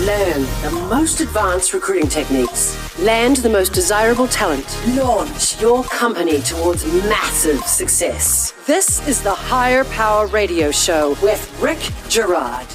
Learn the most advanced recruiting techniques. Land the most desirable talent. Launch your company towards massive success. This is the Higher Power Radio Show with Rick Girard.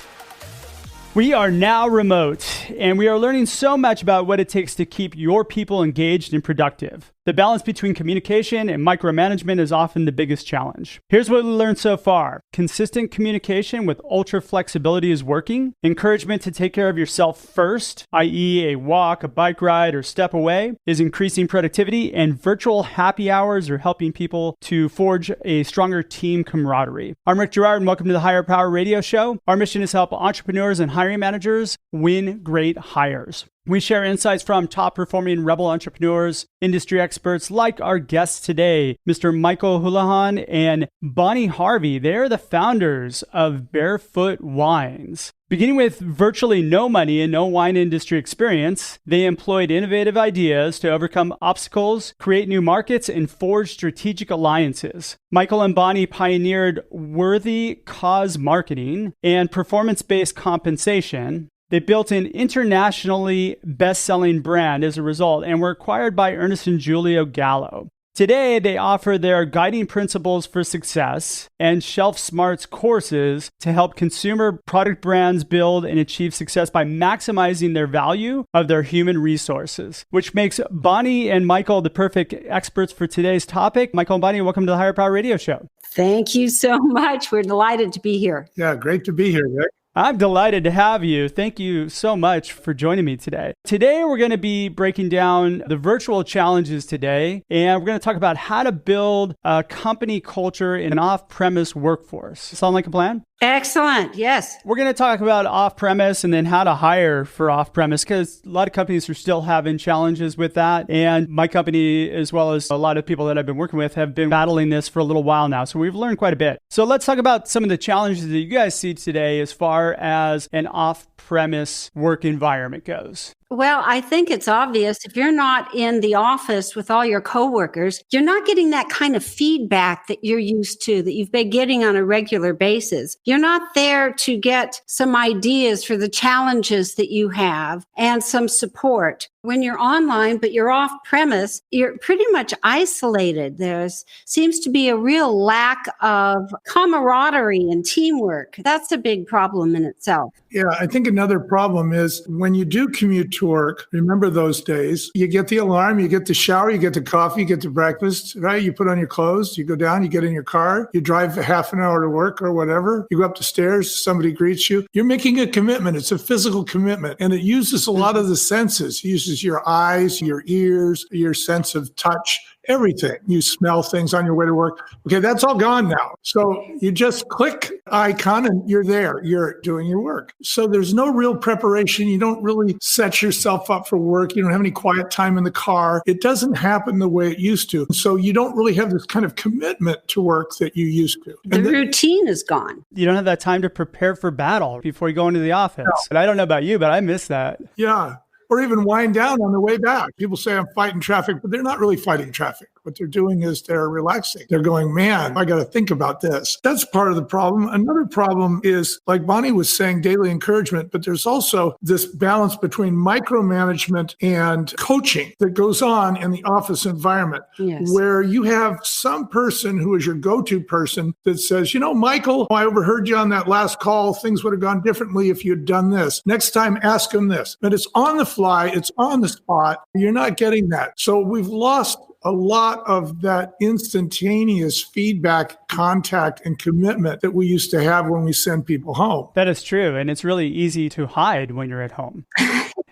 We are now remote, and we are learning so much about what it takes to keep your people engaged and productive. The balance between communication and micromanagement is often the biggest challenge. Here's what we learned so far. Consistent communication with ultra flexibility is working. Encouragement to take care of yourself first, i.e. a walk, a bike ride, or step away, is increasing productivity, and virtual happy hours are helping people to forge a stronger team camaraderie. I'm Rick Girard, and welcome to the Higher Power Radio Show. Our mission is to help entrepreneurs and hiring managers win great hires. We share insights from top-performing rebel entrepreneurs, industry experts like our guests today, Mr. Michael Houlihan and Bonnie Harvey. They're the founders of Barefoot Wines. Beginning with virtually no money and no wine industry experience, they employed innovative ideas to overcome obstacles, create new markets, and forge strategic alliances. Michael and Bonnie pioneered worthy cause marketing and performance-based compensation. They built an internationally best-selling brand as a result and were acquired by Ernest & Julio Gallo. Today, they offer their guiding principles for success and Shelf Smarts courses to help consumer product brands build and achieve success by maximizing their value of their human resources, which makes Bonnie and Michael the perfect experts for today's topic. Michael and Bonnie, welcome to the Higher Power Radio Show. Thank you so much. We're delighted to be here. Yeah, great to be here, Rick. I'm delighted to have you. Thank you so much for joining me today. Today, we're going to be breaking down the virtual challenges today, and we're going to talk about how to build a company culture in an off-premise workforce. Sound like a plan? Excellent. Yes. We're going to talk about off-premise and then how to hire for off-premise, because a lot of companies are still having challenges with that. And my company, as well as a lot of people that I've been working with, have been battling this for a little while now. So we've learned quite a bit. So let's talk about some of the challenges that you guys see today as far as an off-premise work environment goes. Well, I think it's obvious if you're not in the office with all your coworkers, you're not getting that kind of feedback that you're used to, that you've been getting on a regular basis. You're not there to get some ideas for the challenges that you have and some support. When you're online, but you're off premise, you're pretty much isolated. There seems to be a real lack of camaraderie and teamwork. That's a big problem in itself. Yeah, I think another problem is when you do commute to work, remember those days, you get the alarm, you get the shower, you get the coffee, you get the breakfast, right? You put on your clothes, you go down, you get in your car, you drive half an hour to work or whatever, you go up the stairs, somebody greets you. You're making a commitment. It's a physical commitment, and it uses a lot of the senses. It uses your eyes, your ears, your sense of touch, everything. You smell things on your way to work. Okay, that's all gone now. So you just click icon and you're there. You're doing your work. So there's no real preparation. You don't really set yourself up for work. You don't have any quiet time in the car. It doesn't happen the way it used to. So you don't really have this kind of commitment to work that you used to. The routine is gone. You don't have that time to prepare for battle before you go into the office. No. And I don't know about you, but I miss that. Yeah. Or even wind down on the way back. People say I'm fighting traffic, but they're not really fighting traffic. What they're doing is they're relaxing. They're going, man, I got to think about this. That's part of the problem. Another problem is, like Bonnie was saying, daily encouragement, but there's also this balance between micromanagement and coaching that goes on in the office environment, yes, where you have some person who is your go-to person that says, you know, Michael, I overheard you on that last call. Things would have gone differently if you'd done this. Next time, ask him this. But it's on the fly. It's on the spot. You're not getting that. So we've lost a lot of that instantaneous feedback, contact, and commitment that we used to have when we send people home. That is true. And it's really easy to hide when you're at home.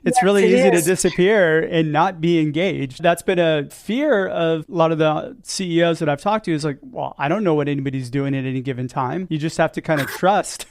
It's really easy to disappear and not be engaged. That's been a fear of a lot of the CEOs that I've talked to is like, well, I don't know what anybody's doing at any given time. You just have to kind of trust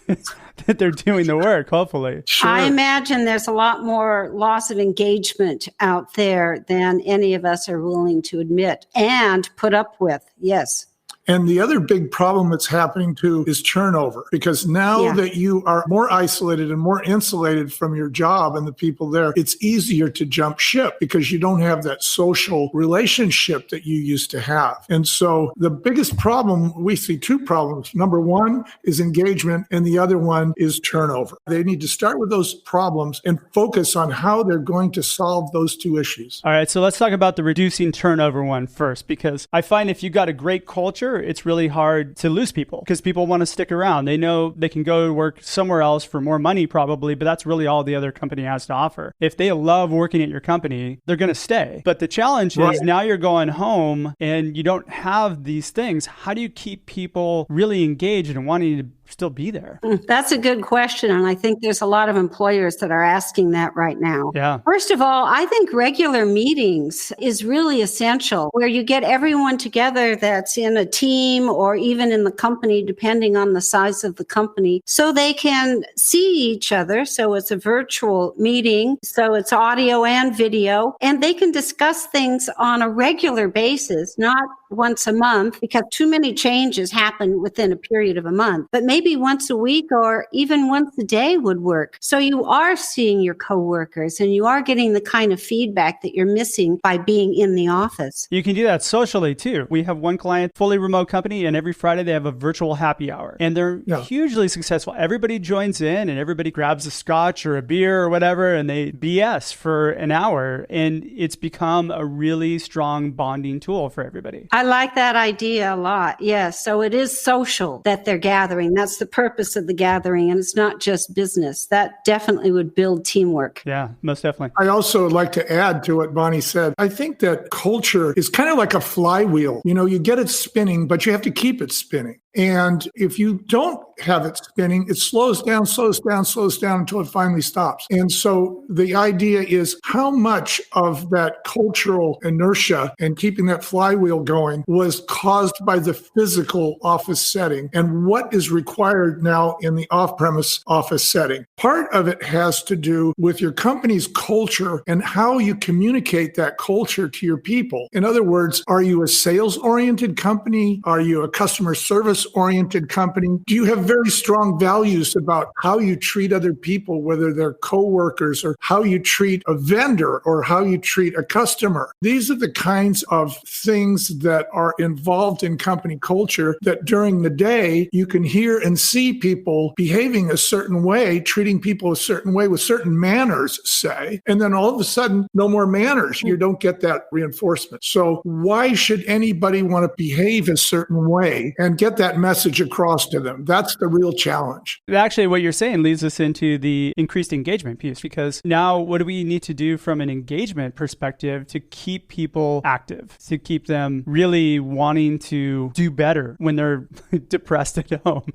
that they're doing the work, hopefully. Sure. I imagine there's a lot more loss of engagement out there than any of us are willing to admit and put up with. Yes. And the other big problem that's happening too is turnover, because now that you are more isolated and more insulated from your job and the people there, it's easier to jump ship because you don't have that social relationship that you used to have. And so the biggest problem, we see two problems. Number one is engagement, and the other one is turnover. They need to start with those problems and focus on how they're going to solve those two issues. All right, so let's talk about the reducing turnover one first, because I find if you've got a great culture, it's really hard to lose people because people want to stick around. They know they can go to work somewhere else for more money probably, but that's really all the other company has to offer. If they love working at your company, they're going to stay. But the challenge is now you're going home and you don't have these things. How do you keep people really engaged and wanting to still be there? That's a good question. And I think there's a lot of employers that are asking that right now. Yeah. First of all, I think regular meetings is really essential, where you get everyone together that's in a team or even in the company, depending on the size of the company, so they can see each other. So it's a virtual meeting. So it's audio and video, and they can discuss things on a regular basis, not once a month, because too many changes happen within a period of a month. But maybe once a week or even once a day would work. So you are seeing your coworkers and you are getting the kind of feedback that you're missing by being in the office. You can do that socially too. We have one client, fully remote company, and every Friday they have a virtual happy hour. And they're hugely successful. Everybody joins in and everybody grabs a scotch or a beer or whatever, and they BS for an hour. And it's become a really strong bonding tool for everybody. I like that idea a lot. Yes. So it is social that they're gathering. That's the purpose of the gathering. And it's not just business. That definitely would build teamwork. Yeah, most definitely. I also would like to add to what Bonnie said. I think that culture is kind of like a flywheel. You know, you get it spinning, but you have to keep it spinning. And if you don't have it spinning, it slows down until it finally stops. And so the idea is how much of that cultural inertia and keeping that flywheel going was caused by the physical office setting, and what is required now in the off-premise office setting. Part of it has to do with your company's culture and how you communicate that culture to your people. In other words, are you a sales-oriented company? Are you a customer service-oriented company? Do you have very strong values about how you treat other people, whether they're coworkers, or how you treat a vendor, or how you treat a customer? These are the kinds of things that are involved in company culture that during the day you can hear and see people behaving a certain way, treating people a certain way with certain manners, say, and then all of a sudden, no more manners. You don't get that reinforcement. So why should anybody want to behave a certain way and get that message across to them? That's the real challenge. Actually, what you're saying leads us into the increased engagement piece, because now what do we need to do from an engagement perspective to keep people active, to keep them really wanting to do better when they're depressed at home,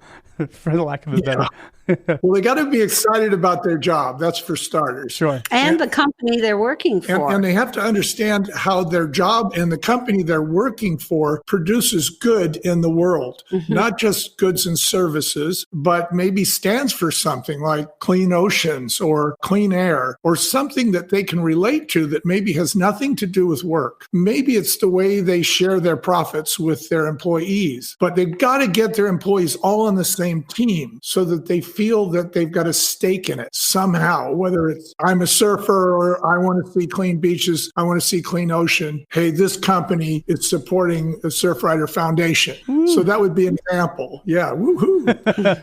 for the lack of a better. Well, they got to be excited about their job. That's for starters. Sure. And the company they're working for. And they have to understand how their job and the company they're working for produces good in the world, not just goods and services, but maybe stands for something like clean oceans or clean air, or something that they can relate to that maybe has nothing to do with work. Maybe it's the way they share their profits with their employees, but they've got to get their employees all on the same team so that they feel that they've got a stake in it somehow, whether it's I'm a surfer or I want to see clean beaches, I want to see clean ocean. Hey, this company is supporting the Surfrider Foundation. So that would be an example. Yeah, woohoo.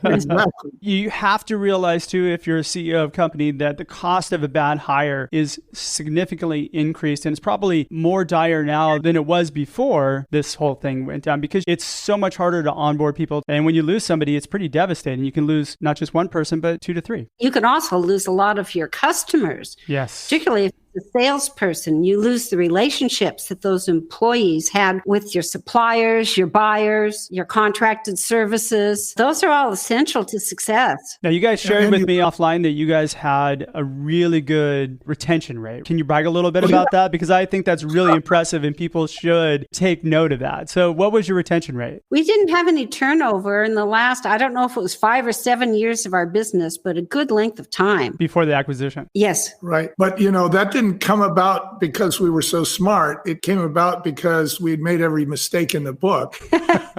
Exactly. You have to realize too, if you're a CEO of a company, that the cost of a bad hire is significantly increased, and it's probably more dire now than it was before this whole thing went down, because it's so much harder to onboard people. And when you lose somebody, it's pretty devastating. You can lose not just one person, but 2 to 3. You can also lose a lot of your customers. Yes. Particularly if the salesperson, you lose the relationships that those employees had with your suppliers, your buyers, your contracted services. Those are all essential to success. Now, you guys shared with me offline that you guys had a really good retention rate. Can you brag a little bit about that? Because I think that's really impressive and people should take note of that. So what was your retention rate? We didn't have any turnover in the last, I don't know if it was 5 or 7 years of our business, but a good length of time. Before the acquisition? Yes. Right. But, that didn't didn't come about because we were so smart. It came about because we'd made every mistake in the book.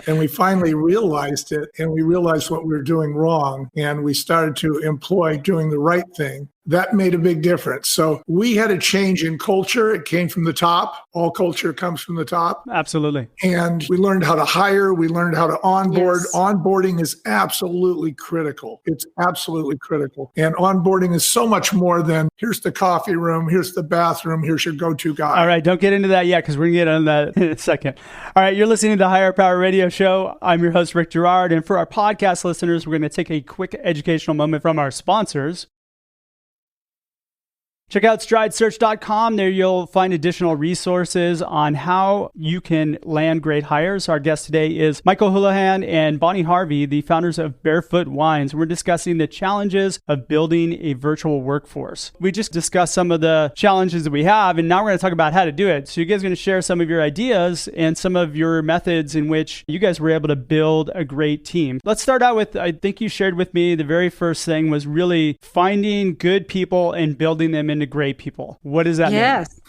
And we finally realized it, and we realized what we were doing wrong. And we started to employ doing the right thing. That made a big difference. So we had a change in culture. It came from the top. All culture comes from the top. Absolutely. And we learned how to hire. We learned how to onboard. Yes. Onboarding is absolutely critical. It's absolutely critical. And onboarding is so much more than here's the coffee room, here's the bathroom, here's your go-to guy. All right, don't get into that yet because we're going to get on that in a second. All right, you're listening to the Higher Power Radio Show. I'm your host, Rick Girard. And for our podcast listeners, we're going to take a quick educational moment from our sponsors. Check out stridesearch.com. There you'll find additional resources on how you can land great hires. Our guest today is Michael Houlihan and Bonnie Harvey, the founders of Barefoot Wines. We're discussing the challenges of building a virtual workforce. We just discussed some of the challenges that we have, and now we're going to talk about how to do it. So you guys are going to share some of your ideas and some of your methods in which you guys were able to build a great team. Let's start out with, I think you shared with me, the very first thing was really finding good people and building them into great people. What does that mean? Yes.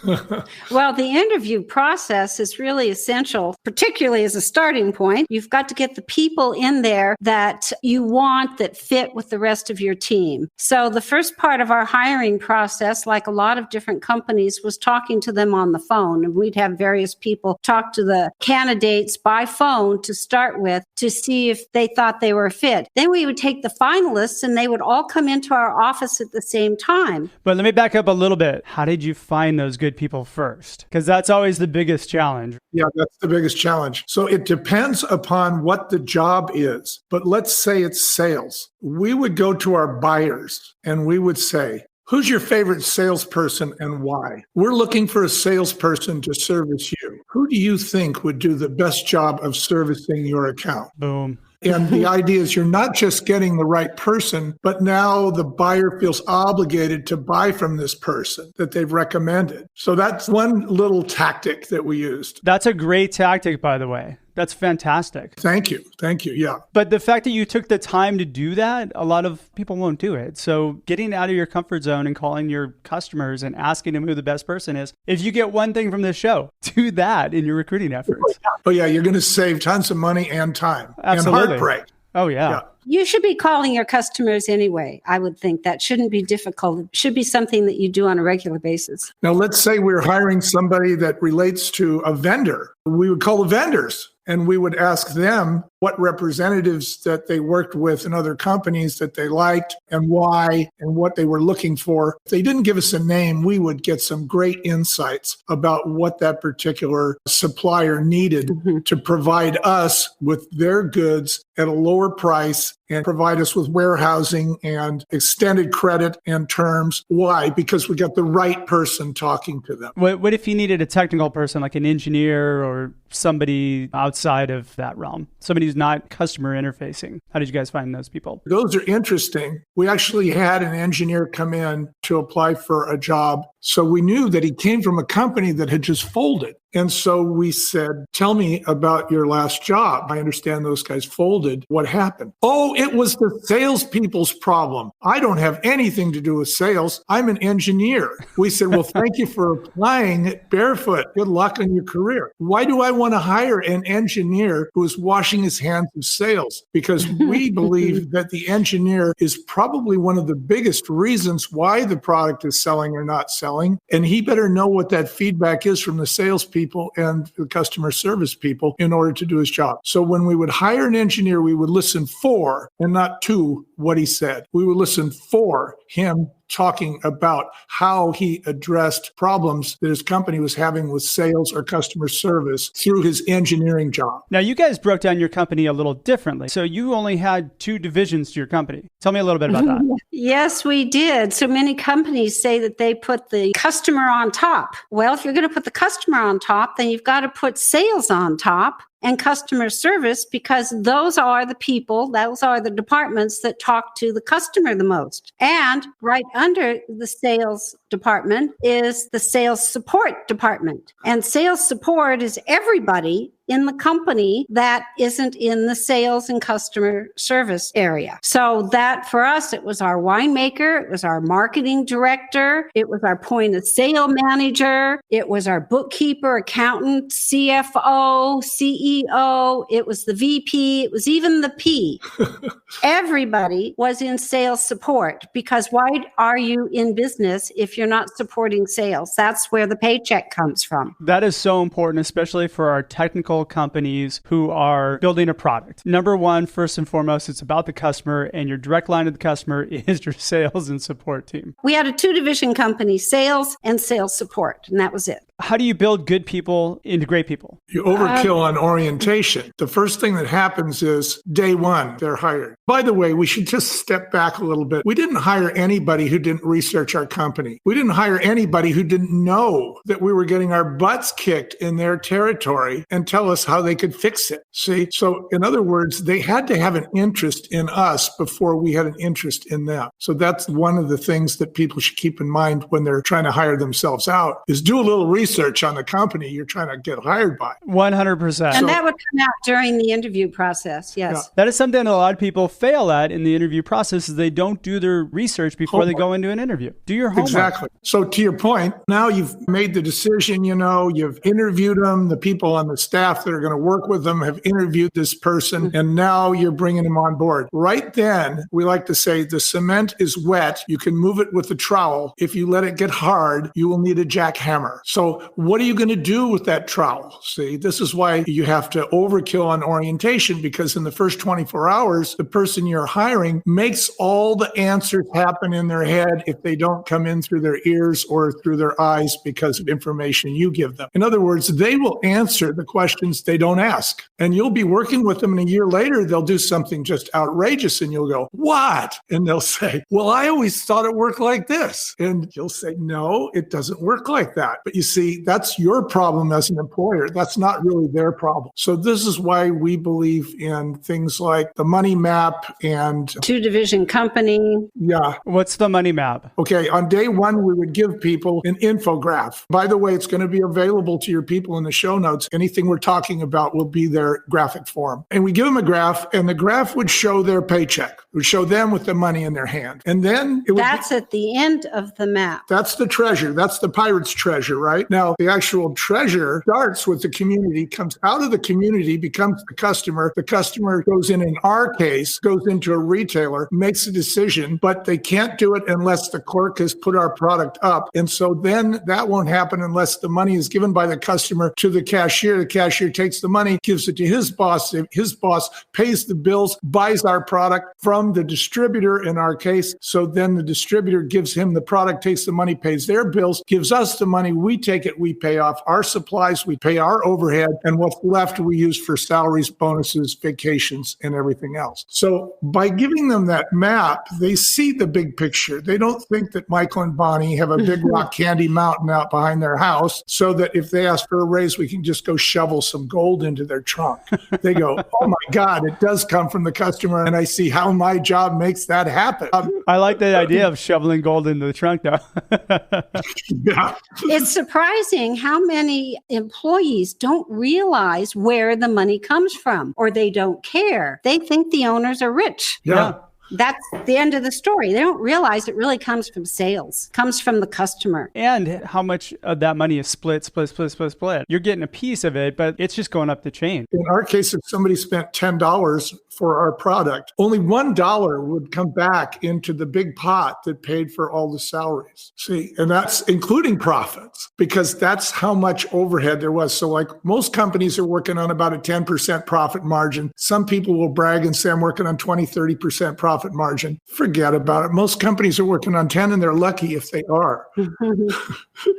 Well, the interview process is really essential, particularly as a starting point. You've got to get the people in there that you want that fit with the rest of your team. So the first part of our hiring process, like a lot of different companies, was talking to them on the phone. And we'd have various people talk to the candidates by phone to start with to see if they thought they were a fit. Then we would take the finalists and they would all come into our office at the same time. But let me back up a little bit. How did you find those good people first? Because that's always the biggest challenge. Yeah, that's the biggest challenge. So it depends upon what the job is. But let's say it's sales. We would go to our buyers and we would say, who's your favorite salesperson and why? We're looking for a salesperson to service you. Who do you think would do the best job of servicing your account? Boom. And the idea is you're not just getting the right person, but now the buyer feels obligated to buy from this person that they've recommended. So that's one little tactic that we used. That's a great tactic, by the way. That's fantastic. Thank you. Thank you. Yeah. But the fact that you took the time to do that, a lot of people won't do it. So getting out of your comfort zone and calling your customers and asking them who the best person is, if you get one thing from this show, do that in your recruiting efforts. Oh, yeah. You're going to save tons of money and time. Absolutely. And heartbreak. Oh, yeah. You should be calling your customers anyway. I would think that shouldn't be difficult. It should be something that you do on a regular basis. Now, let's say we're hiring somebody that relates to a vendor. We would call the vendors and we would ask them what representatives that they worked with in other companies that they liked and why and what they were looking for. If they didn't give us a name, we would get some great insights about what that particular supplier needed to provide us with their goods at a lower price and provide us with warehousing and extended credit and terms. Why? Because we got the right person talking to them. What if you needed a technical person, like an engineer or somebody outside of that realm? Somebody who's not customer interfacing. How did you guys find those people? Those are interesting. We actually had an engineer come in to apply for a job. So we knew that he came from a company that had just folded. And so we said, tell me about your last job. I understand those guys folded. What happened? Oh, it was the salespeople's problem. I don't have anything to do with sales. I'm an engineer. We said, well, thank you for applying at Barefoot. Good luck on your career. Why do I want to hire an engineer who is washing his hands of sales? Because we believe that the engineer is probably one of the biggest reasons why the product is selling or not selling. And he better know what that feedback is from the salespeople and the customer service people in order to do his job. So when we would hire an engineer, we would listen for and not to what he said. We would listen for him talking about how he addressed problems that his company was having with sales or customer service through his engineering job. Now, you guys broke down your company a little differently. So you only had 2 divisions to your company. Tell me a little bit about that. Yes, we did. So many companies say that they put the customer on top. Well, if you're going to put the customer on top, then you've got to put sales on top and customer service, because those are the people, those are the departments that talk to the customer the most. And right under the sales department is the sales support department. And sales support is everybody in the company that isn't in the sales and customer service area. So that for us, it was our winemaker, it was our marketing director, it was our point of sale manager, it was our bookkeeper, accountant, CFO, CEO, it was the VP, it was even the P. Everybody was in sales support, because why are you in business if you're not supporting sales? That's where the paycheck comes from. That is so important, especially for our technical companies who are building a product. Number one, first and foremost, it's about the customer, and your direct line to the customer is your sales and support team. We had a 2-division company, sales and sales support, and that was it. How do you build good people into great people? You overkill on orientation. The first thing that happens is day one, they're hired. By the way, we should just step back a little bit. We didn't hire anybody who didn't research our company. We didn't hire anybody who didn't know that we were getting our butts kicked in their territory and tell us how they could fix it. See? So in other words, they had to have an interest in us before we had an interest in them. So that's one of the things that people should keep in mind when they're trying to hire themselves out, is do a little research on the company you're trying to get hired by. 100%. And that would come out during the interview process, yes. Yeah. That is something that a lot of people fail at in the interview process, is they don't do their research before they go into an interview. Do your homework. Exactly. So to your point, now you've made the decision, you've interviewed them, the people on the staff that are going to work with them have interviewed this person, and now you're bringing them on board. Right then, we like to say the cement is wet. You can move it with a trowel. If you let it get hard, you will need a jackhammer. So what are you going to do with that trowel? See, this is why you have to overkill on orientation, because in the first 24 hours, the person you're hiring makes all the answers happen in their head if they don't come in through their ears or through their eyes because of information you give them. In other words, they will answer the questions they don't ask. And you'll be working with them, and a year later, they'll do something just outrageous, and you'll go, "What?" And they'll say, "Well, I always thought it worked like this." And you'll say, "No, it doesn't work like that." But you see, that's your problem as an employer. That's not really their problem. So this is why we believe in things like the money map and 2-division company. Yeah. What's the money map? Okay. On day one, we would give people an infograph. By the way, it's going to be available to your people in the show notes. Anything we're talking about will be their graphic form. And we give them a graph, and the graph would show their paycheck. It would show them with the money in their hand. And then it would That's at the end of the map. That's the treasure. That's the pirate's treasure, right? Now, the actual treasure starts with the community, comes out of the community, becomes the customer. The customer goes in our case, goes into a retailer, makes a decision, but they can't do it unless the clerk has put our product up. And so then that won't happen unless the money is given by the customer to the cashier. The cashier takes the money, gives it to his boss. His boss pays the bills, buys our product from the distributor in our case. So then the distributor gives him the product, takes the money, pays their bills, gives us the money. We take it, we pay off our supplies, we pay our overhead, and what's left we use for salaries, bonuses, vacations, and everything else. So by giving them that map, they see the big picture. They don't think that Michael and Bonnie have a big rock candy mountain out behind their house, so that if they ask for a raise, we can just go shovel some gold into their trunk. They go, "Oh my God, it does come from the customer, and I see how my job makes that happen." I like the idea of shoveling gold into the trunk, though. Yeah. It's surprising how many employees don't realize where the money comes from, or they don't care. They think the owners are rich. Yeah. That's the end of the story. They don't realize it really comes from sales, comes from the customer. And how much of that money is split. You're getting a piece of it, but it's just going up the chain. In our case, if somebody spent $10 for our product, only $1 would come back into the big pot that paid for all the salaries. See, and that's including profits, because that's how much overhead there was. So like most companies are working on about a 10% profit margin. Some people will brag and say, "I'm working on 20, 30% profit margin." Forget about it. Most companies are working on 10, and they're lucky if they are.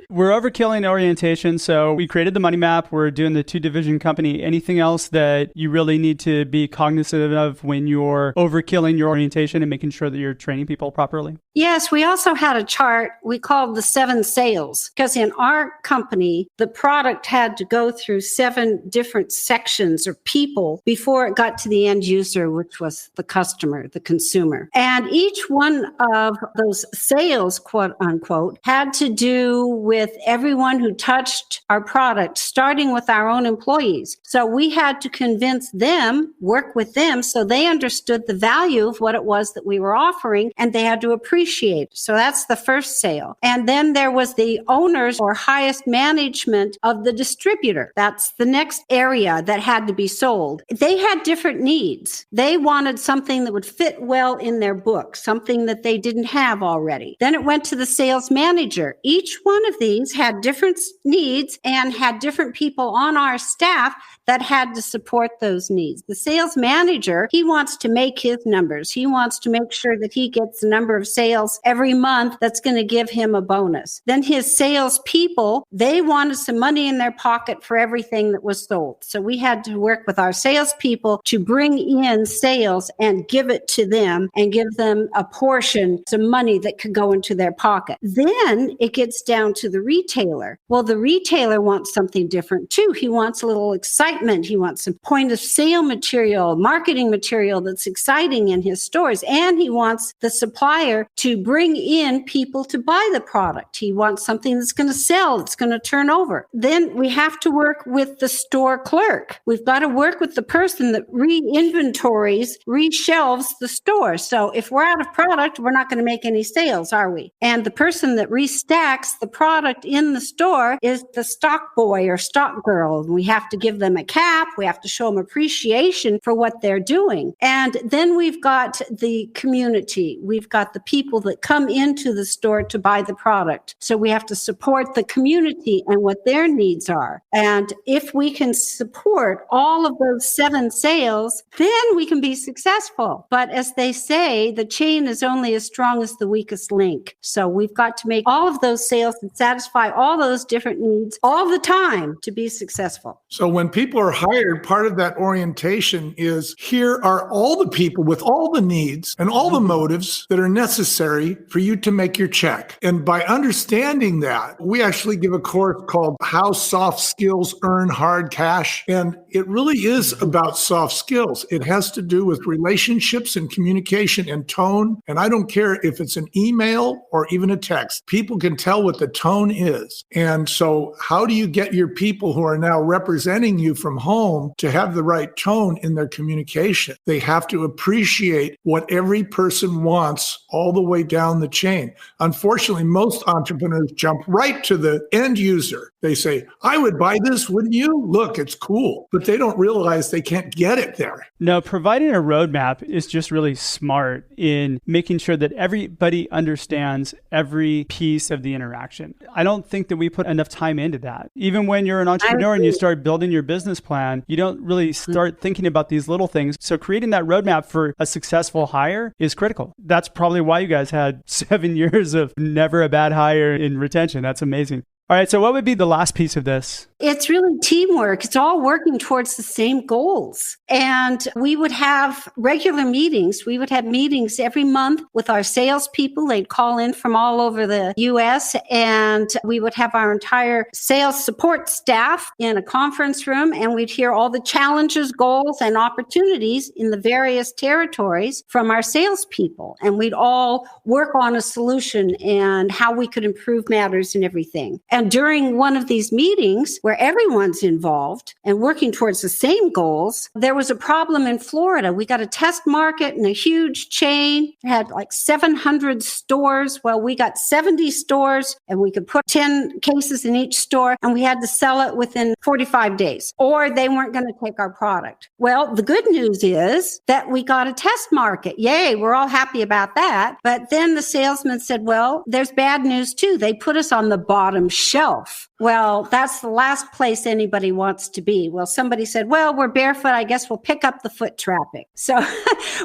We're overkilling orientation. So we created the money map. We're doing the 2-division company. Anything else that you really need to be cognizant of when you're overkilling your orientation and making sure that you're training people properly? Yes, we also had a chart we called the 7 sales, because in our company, the product had to go through 7 different sections or people before it got to the end user, which was the customer, the consumer. And each one of those sales, quote unquote, had to do with everyone who touched our product, starting with our own employees. So we had to convince them, work with them, so they understood the value of what it was that we were offering, and they had to appreciate. So that's the first sale. And then there was the owners or highest management of the distributor. That's the next area that had to be sold. They had different needs. They wanted something that would fit well in their book, something that they didn't have already. Then it went to the sales manager. Each one of these had different needs and had different people on our staff that had to support those needs. The sales manager, he wants to make his numbers. He wants to make sure that he gets the number of sales every month that's going to give him a bonus. Then his sales people, they wanted some money in their pocket for everything that was sold. So we had to work with our sales people to bring in sales and give it to them and give them a portion, some money that could go into their pocket. Then it gets down to the retailer. Well, the retailer wants something different too. He wants a little excitement. He wants some point of sale material, marketing material that's exciting in his stores. And he wants the supplier to bring in people to buy the product. He wants something that's going to sell, that's going to turn over. Then we have to work with the store clerk. We've got to work with the person that re-inventories, reshelves the store. So if we're out of product, we're not going to make any sales, are we? And the person that restacks the product in the store is the stock boy or stock girl. We have to give them a cap. We have to show them appreciation for what they're doing. And then we've got the community. We've got the people that come into the store to buy the product. So we have to support the community and what their needs are. And if we can support all of those 7 sales, then we can be successful. But as they say, the chain is only as strong as the weakest link. So we've got to make all of those sales and satisfy all those different needs all the time to be successful. So when people are hired, part of that orientation is here are all the people with all the needs and all the motives that are necessary for you to make your check. And by understanding that, we actually give a course called How Soft Skills Earn Hard Cash. And it really is about soft skills. It has to do with relationships and communication and tone. And I don't care if it's an email or even a text. People can tell what the tone is. And so how do you get your people who are now representing you from home to have the right tone in their communication? They have to appreciate what every person wants all the way down the chain. Unfortunately, most entrepreneurs jump right to the end user. They say, I would buy this, wouldn't you? Look, it's cool. But they don't realize they can't get it there. No, providing a roadmap is just really smart in making sure that everybody understands every piece of the interaction. I don't think that we put enough time into that. Even when you're an entrepreneur and you start building your business plan, you don't really start thinking about these little things. So creating that roadmap for a successful hire is critical. That's probably why you guys had 7 years of never a bad hire in retention. That's amazing. All right, so what would be the last piece of this? It's really teamwork. It's all working towards the same goals. And we would have regular meetings. We would have meetings every month with our salespeople. They'd call in from all over the U.S. and we would have our entire sales support staff in a conference room, and we'd hear all the challenges, goals, and opportunities in the various territories from our salespeople. And we'd all work on a solution and how we could improve matters and everything. And during one of these meetings where everyone's involved and working towards the same goals, there was a problem in Florida. We got a test market and a huge chain. It had like 700 stores. Well, we got 70 stores and we could put 10 cases in each store and we had to sell it within 45 days or they weren't going to take our product. Well, the good news is that we got a test market. Yay, we're all happy about that. But then the salesman said, well, there's bad news too. They put us on the bottom shelf. Well, that's the last place anybody wants to be. Well, somebody said, well, we're barefoot. I guess we'll pick up the foot traffic. So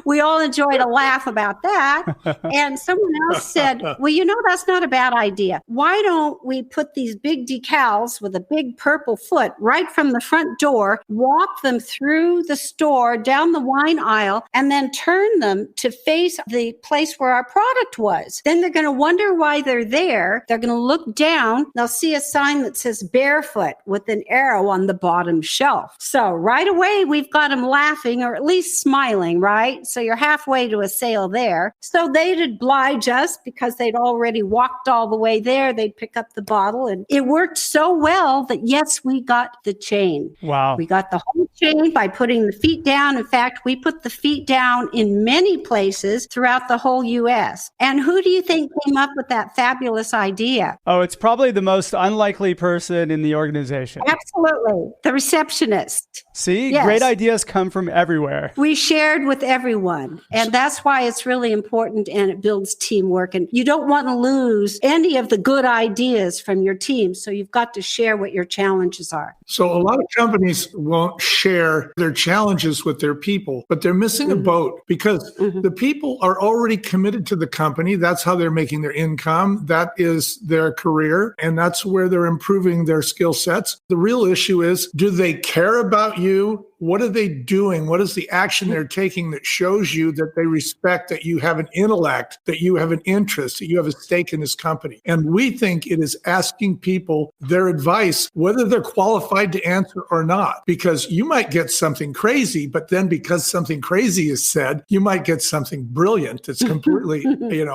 we all enjoyed a laugh about that. And someone else said, well, that's not a bad idea. Why don't we put these big decals with a big purple foot right from the front door, walk them through the store, down the wine aisle, and then turn them to face the place where our product was. Then they're going to wonder why they're there. They're going to look down. They'll see a sign that says barefoot with an arrow on the bottom shelf. So right away, we've got them laughing or at least smiling, right? So you're halfway to a sale there. So they'd oblige us because they'd already walked all the way there. They'd pick up the bottle, and it worked so well that yes, we got the chain. Wow. We got the whole chain by putting the feet down. In fact, we put the feet down in many places throughout the whole U.S. And who do you think came up with that fabulous idea? Oh, it's probably the most unlikely person in the organization. Absolutely. The receptionist. See, Yes. Great ideas come from everywhere. We shared with everyone. And that's why it's really important, and it builds teamwork. And you don't want to lose any of the good ideas from your team. So you've got to share what your challenges are. So a lot of companies won't share their challenges with their people, but they're missing a boat because the people are already committed to the company. That's how they're making their income. That is their career, and that's where they're improving their skill sets. The real issue is, do they care about you? What are they doing? What is the action they're taking that shows you that they respect that you have an intellect, that you have an interest, that you have a stake in this company? And we think it is asking people their advice, whether they're qualified to answer or not, because you might get something crazy, but then because something crazy is said, you might get something brilliant that's completely,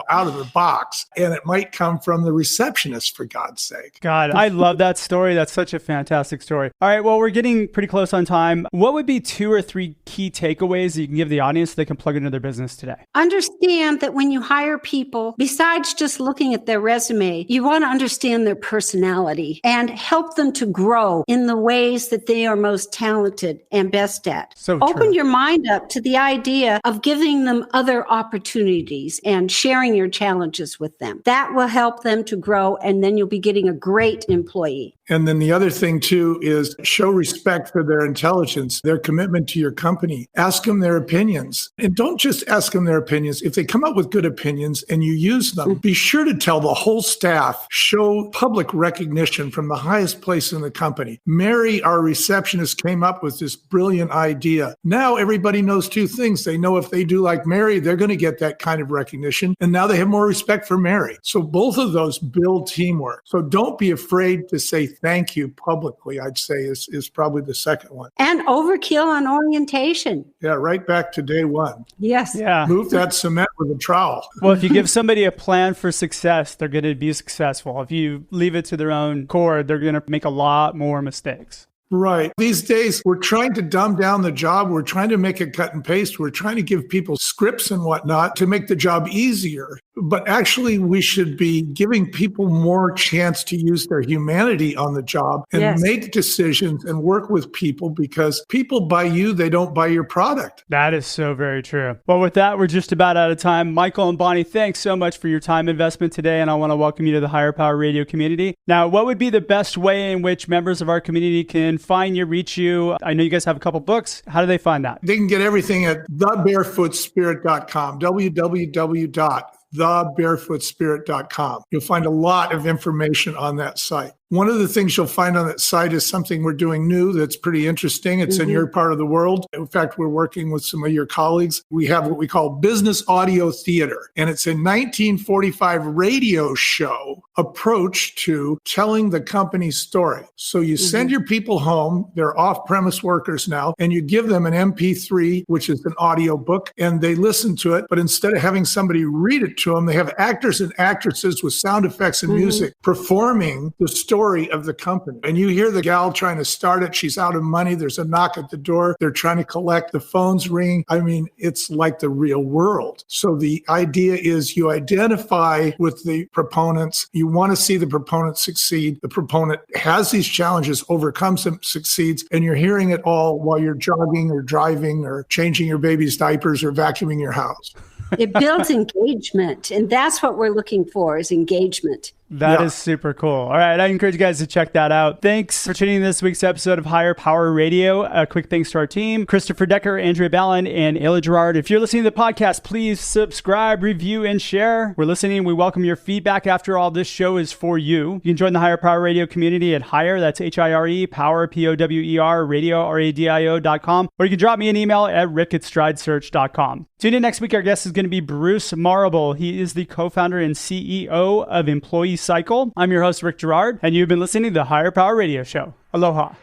out of the box. And it might come from the receptionist, for God's sake. God, I love that story. That's such a fantastic story. All right, well, we're getting pretty close on time. What would be 2 or 3 key takeaways that you can give the audience so they can plug into their business today? Understand that when you hire people, besides just looking at their resume, you want to understand their personality and help them to grow in the ways that they are most talented and best at. So Open true. your mind up to the idea of giving them other opportunities and sharing your challenges with them. That will help them to grow, and then you'll be getting a great employee. And then the other thing too is show respect for their intelligence, their commitment to your company. Ask them their opinions. And don't just ask them their opinions. If they come up with good opinions and you use them, be sure to tell the whole staff, show public recognition from the highest place in the company. Mary, our receptionist, came up with this brilliant idea. Now everybody knows 2 things. They know if they do like Mary, they're going to get that kind of recognition. And now they have more respect for Mary. So both of those build teamwork. So don't be afraid to say thank you publicly, I'd say is probably the second one. And overkill on orientation. Yeah, right back to day one. Yes. Yeah. Move that cement with a trowel. Well, if you give somebody a plan for success, they're going to be successful. If you leave it to their own core, they're going to make a lot more mistakes. Right. These days, we're trying to dumb down the job. We're trying to make it cut and paste. We're trying to give people scripts and whatnot to make the job easier. But actually, we should be giving people more chance to use their humanity on the job and make decisions and work with people, because people buy you, they don't buy your product. That is so very true. Well, with that, we're just about out of time. Michael and Bonnie, thanks so much for your time investment today, and I want to welcome you to the Higher Power Radio community. Now, what would be the best way in which members of our community can find you, reach you? I know you guys have a couple books. How do they find that? They can get everything at thebarefootspirit.com, www.thebarefootspirit.com. You'll find a lot of information on that site. One of the things you'll find on that site is something we're doing new that's pretty interesting. It's in your part of the world. In fact, we're working with some of your colleagues. We have what we call business audio theater, and it's a 1945 radio show approach to telling the company's story. So you send your people home, they're off-premise workers now, and you give them an MP3, which is an audio book, and they listen to it. But instead of having somebody read it to them, they have actors and actresses with sound effects and music performing the story of the company. And you hear the gal trying to start it. She's out of money. There's a knock at the door. They're trying to collect. The phone's ringing. I mean, it's like the real world. So the idea is you identify with the proponents. You want to see the proponent succeed. The proponent has these challenges, overcomes them, succeeds, and you're hearing it all while you're jogging or driving or changing your baby's diapers or vacuuming your house. It builds engagement, and that's what we're looking for, is engagement. That is super cool. All right. I encourage you guys to check that out. Thanks for tuning in this week's episode of Higher Power Radio. A quick thanks to our team, Christopher Decker, Andrea Ballin, and Ayla Gerard. If you're listening to the podcast, please subscribe, review, and share. We're listening. We welcome your feedback. After all, this show is for you. You can join the Higher Power Radio community at Higher. That's HIRE, Power, POWER, radio, RADIO.com. Or you can drop me an email at rick@stridesearch.com. Tune in next week. Our guest is going to be Bruce Marable. He is the co-founder and CEO of Employee Cycle. I'm your host, Rick Gerard, and you've been listening to the Higher Power Radio Show. Aloha.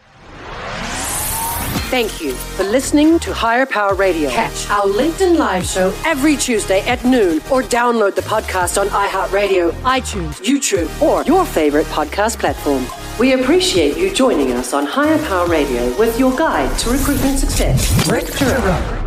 Thank you for listening to Higher Power Radio. Catch our LinkedIn Live show every Tuesday at noon, or download the podcast on iHeartRadio, iTunes, YouTube, or your favorite podcast platform. We appreciate you joining us on Higher Power Radio with your guide to recruitment success, Rick Gerard.